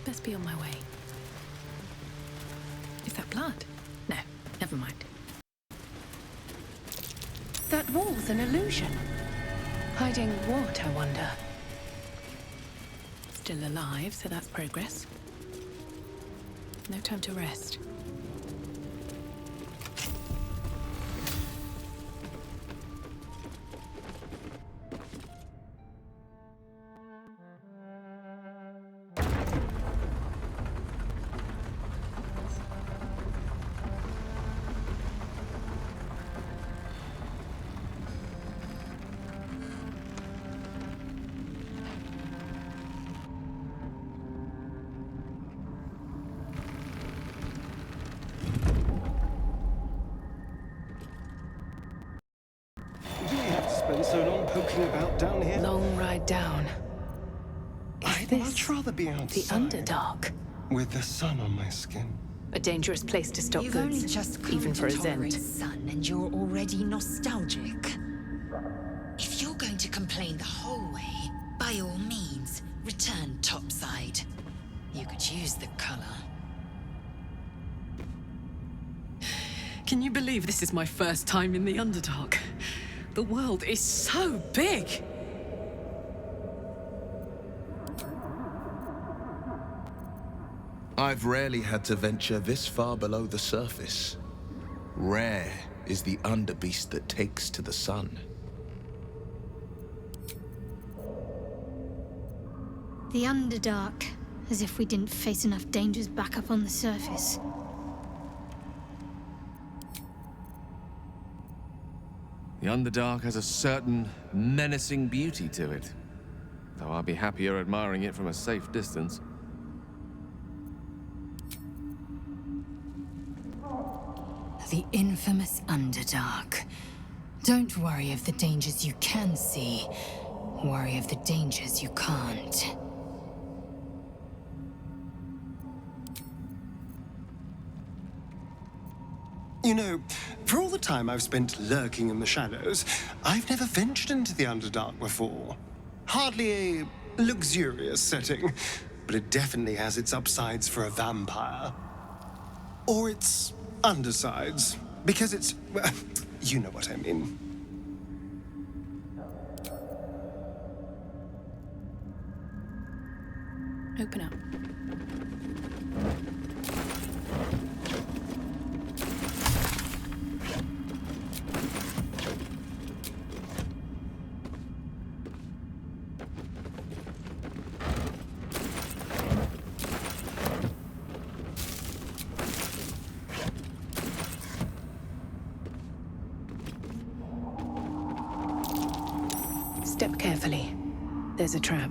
best be on my way. Is that blood? No, never mind. That wall's an illusion. Hiding what, I wonder? Still alive, so that's progress. No time to rest. So long poking about down here. Long ride down. I'd much rather be outside. The Underdark? With the sun on my skin. A dangerous place to stop You've goods, only just come even to for a tolerate Zend. sun and you're already nostalgic. If you're going to complain the whole way, by all means, return topside. You could use the color. Can you believe this is my first time in the Underdark? The world is so big! I've rarely had to venture this far below the surface. Rare is the underbeast that takes to the sun. The Underdark, as if we didn't face enough dangers back up on the surface. The Underdark has a certain menacing beauty to it, though I'll be happier admiring it from a safe distance. The infamous Underdark. Don't worry of the dangers you can see. Worry of the dangers you can't. You know, for all the time I've spent lurking in the shadows, I've never ventured into the Underdark before. Hardly a luxurious setting, but it definitely has its upsides for a vampire. Or its undersides, because it's... well, you know what I mean. Open up. Step carefully. There's a trap.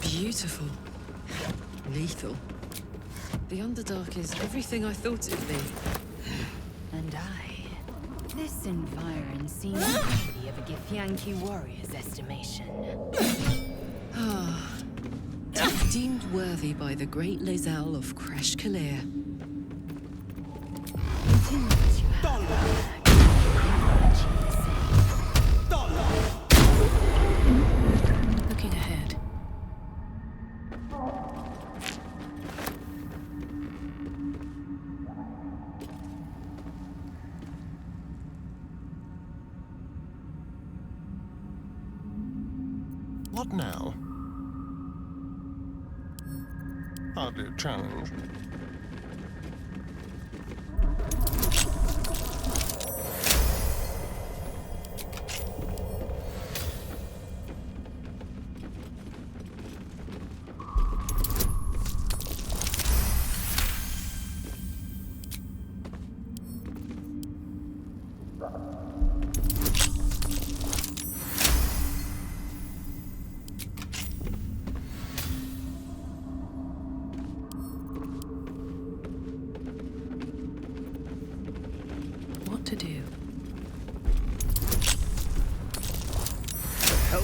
Beautiful. Lethal. The Underdark is everything I thought it'd be. And this environ seems worthy of a Githyanki warrior's estimation. Deemed worthy by the great Lae'zel of Kresh Kalir. Looking ahead. What now? Hardly a challenge.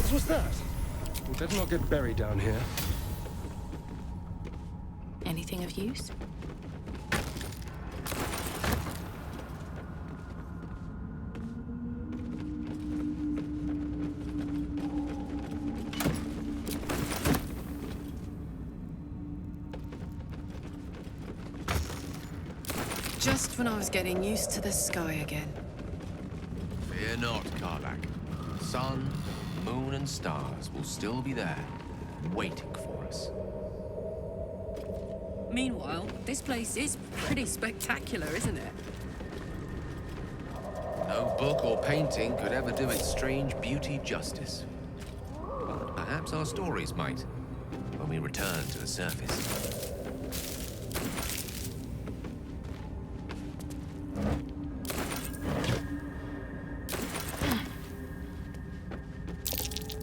nonsense was that? We better not get buried down here. Anything of use? Just when I was getting used to the sky again. Fear not, Karlak. Sun, moon, and stars will still be there, waiting for us. Meanwhile, this place is pretty spectacular, isn't it? No book or painting could ever do its strange beauty justice. But perhaps our stories might, when we return to the surface.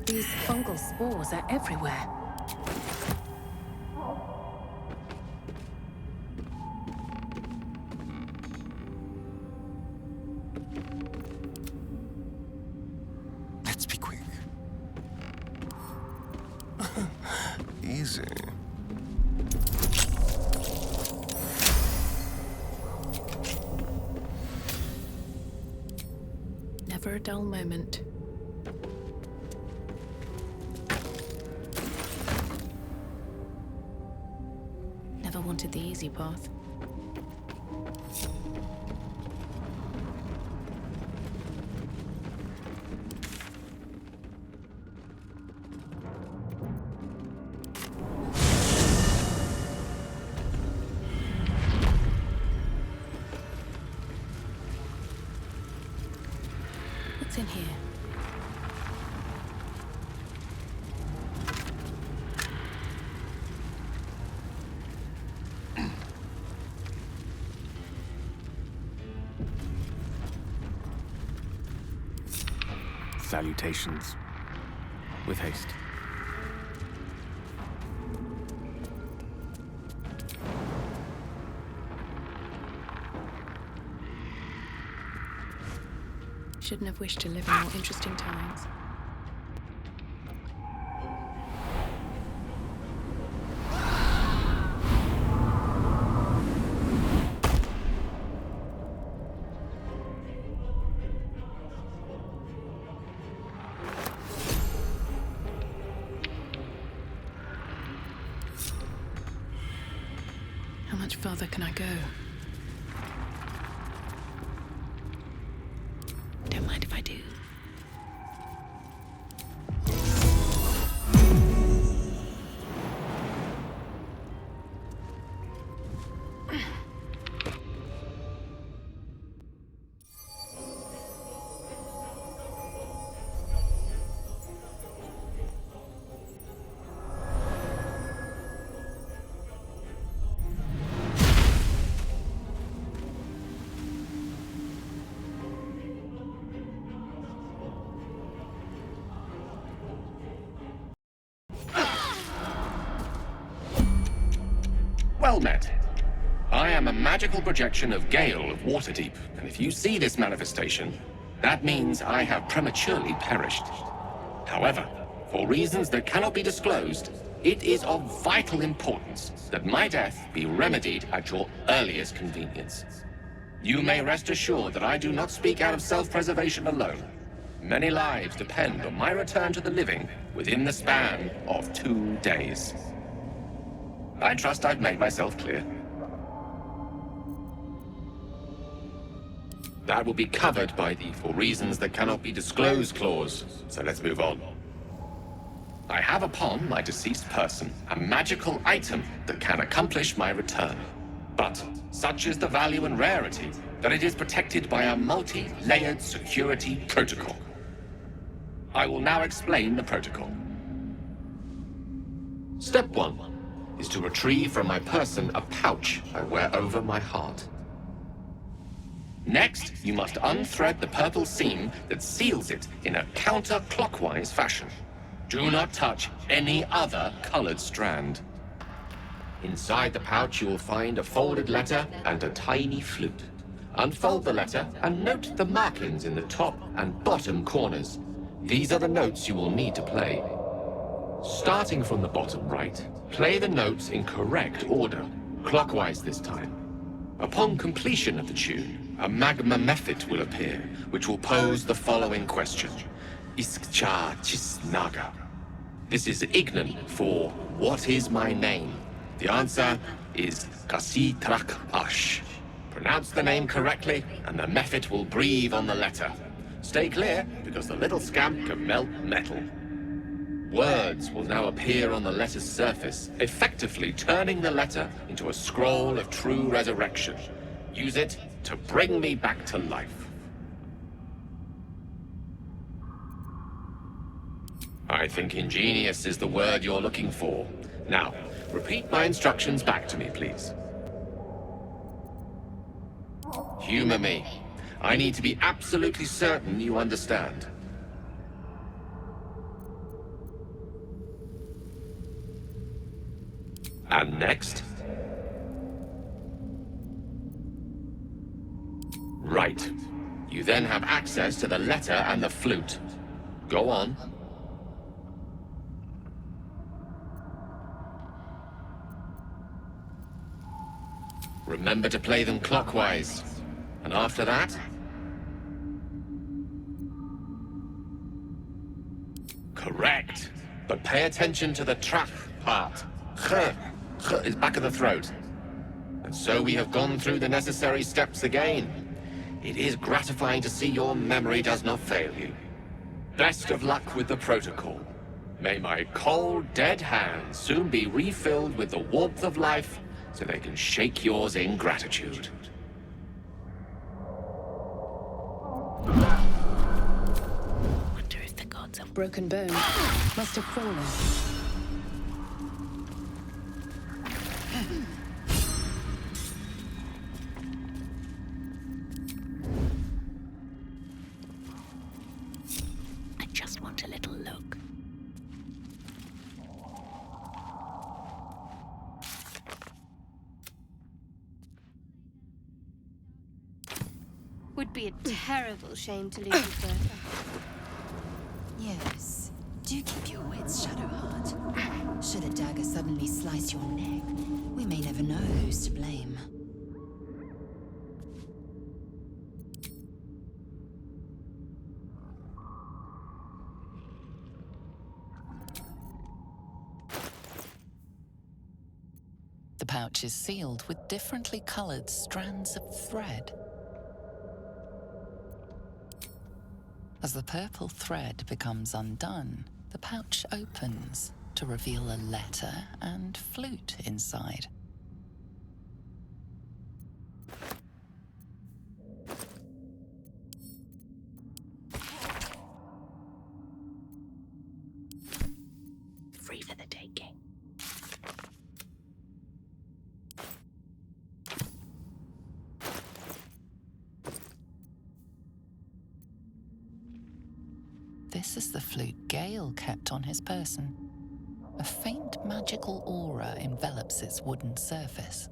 These fungal spores are everywhere. Let's be quick. Easy. Never a dull moment. Never wanted the easy path. What's in here? Salutations. With haste. Shouldn't have wished to live in more interesting times. How much further can I go? Don't mind if I do. Well met. I am a magical projection of Gale of Waterdeep, and if you see this manifestation, that means I have prematurely perished. However, for reasons that cannot be disclosed, it is of vital importance that my death be remedied at your earliest convenience. You may rest assured that I do not speak out of self-preservation alone. Many lives depend on my return to the living within the span of 2 days. I trust I've made myself clear. That will be covered by the "for reasons that cannot be disclosed" clause, so let's move on. I have upon my deceased person a magical item that can accomplish my return. But such is the value and rarity that it is protected by a multi-layered security protocol. I will now explain the protocol. Step 1 is to retrieve from my person a pouch I wear over my heart. Next, you must unthread the purple seam that seals it in a counterclockwise fashion. Do not touch any other colored strand. Inside the pouch, you will find a folded letter and a tiny flute. Unfold the letter and note the markings in the top and bottom corners. These are the notes you will need to play. Starting from the bottom right, play the notes in correct order, clockwise this time. Upon completion of the tune, a magma method will appear, which will pose the following question. Iskcha Chisnaga. This is Ignan for what is my name? The answer is Kasitrak Ash. Pronounce the name correctly, and the method will breathe on the letter. Stay clear, because the little scamp can melt metal. Words will now appear on the letter's surface, effectively turning the letter into a scroll of true resurrection. Use it to bring me back to life. I think ingenious is the word you're looking for. Now, repeat my instructions back to me, please. Humor me. I need to be absolutely certain you understand. And next? Right. You then have access to the letter and the flute. Go on. Remember to play them clockwise. And after that? Correct. But pay attention to the trap part. Ch is back of the throat. And so we have gone through the necessary steps again. It is gratifying to see your memory does not fail you. Best of luck with the protocol. May my cold, dead hands soon be refilled with the warmth of life so they can shake yours in gratitude. Wonder if the gods have broken bone. Must have fallen. I just want a little look. Would be a terrible shame to lose you further. Yes. Do keep your wits, Shadowheart. Should a dagger suddenly slice your neck, we may never know who's to blame. The pouch is sealed with differently colored strands of thread. As the purple thread becomes undone, the pouch opens to reveal a letter and flute inside. Free for the taking. This is the flute Gale kept on his person. A faint magical aura envelops its wooden surface.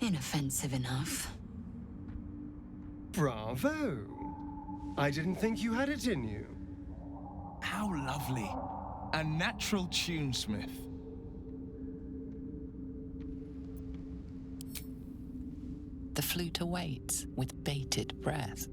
Inoffensive enough. Bravo! I didn't think you had it in you. How lovely. A natural tunesmith. The flute awaits with bated breath.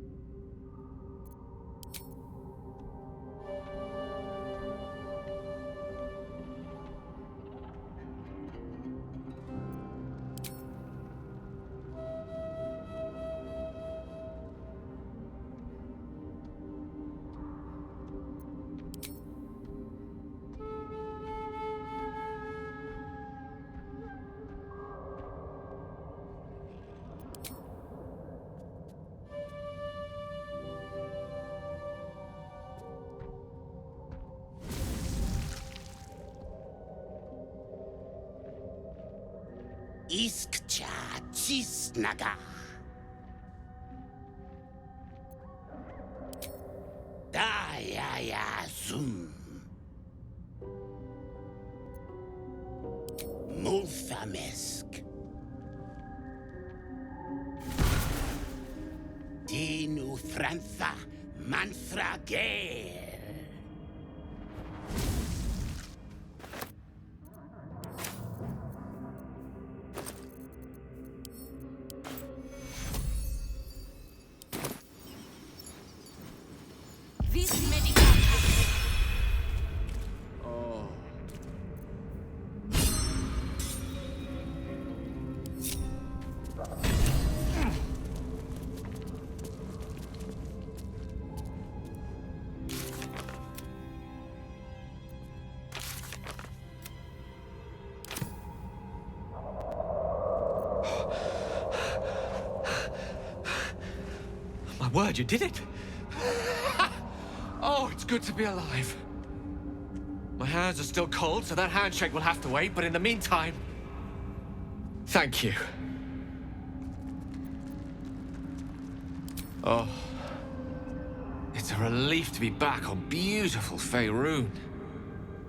Iskcha Chisnaga. Dayaya Zoom. Multhamesk. Dinu Frantha Manfragel. My word, you did it! Oh, it's good to be alive. My hands are still cold, so that handshake will have to wait, but in the meantime, thank you. Oh, it's a relief to be back on beautiful Faerun.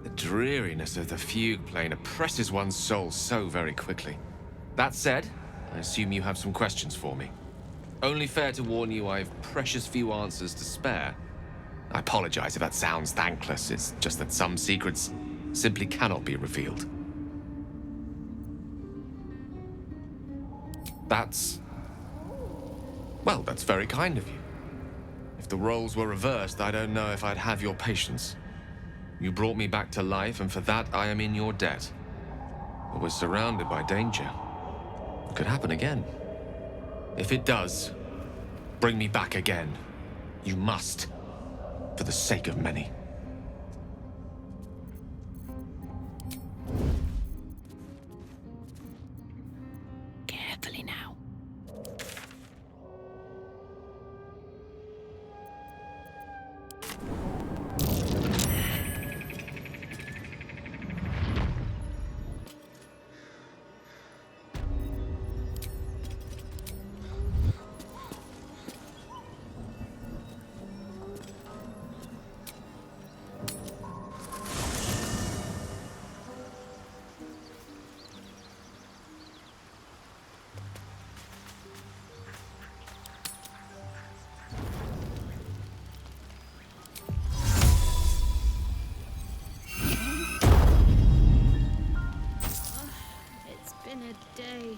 The dreariness of the fugue plane oppresses one's soul so very quickly. That said, I assume you have some questions for me. Only fair to warn you I've precious few answers to spare. I apologize if that sounds thankless. It's just that some secrets simply cannot be revealed. Well, that's very kind of you. If the roles were reversed, I don't know if I'd have your patience. You brought me back to life, and for that I am in your debt. But we're surrounded by danger. It could happen again. If it does, bring me back again. You must, for the sake of many. Carefully now.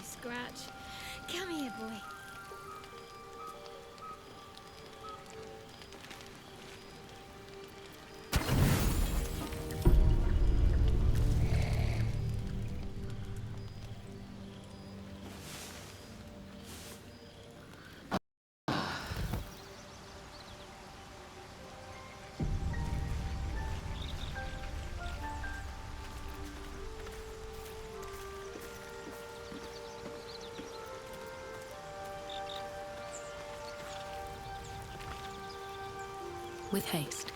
Scratch. Come here, boy. With haste.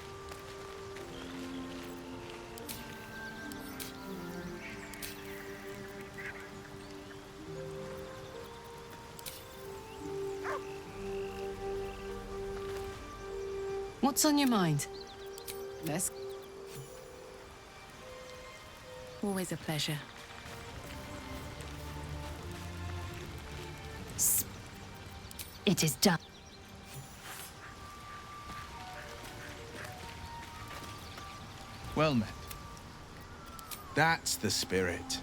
What's on your mind? Let's... Always a pleasure. It is done. Well met. That's the spirit.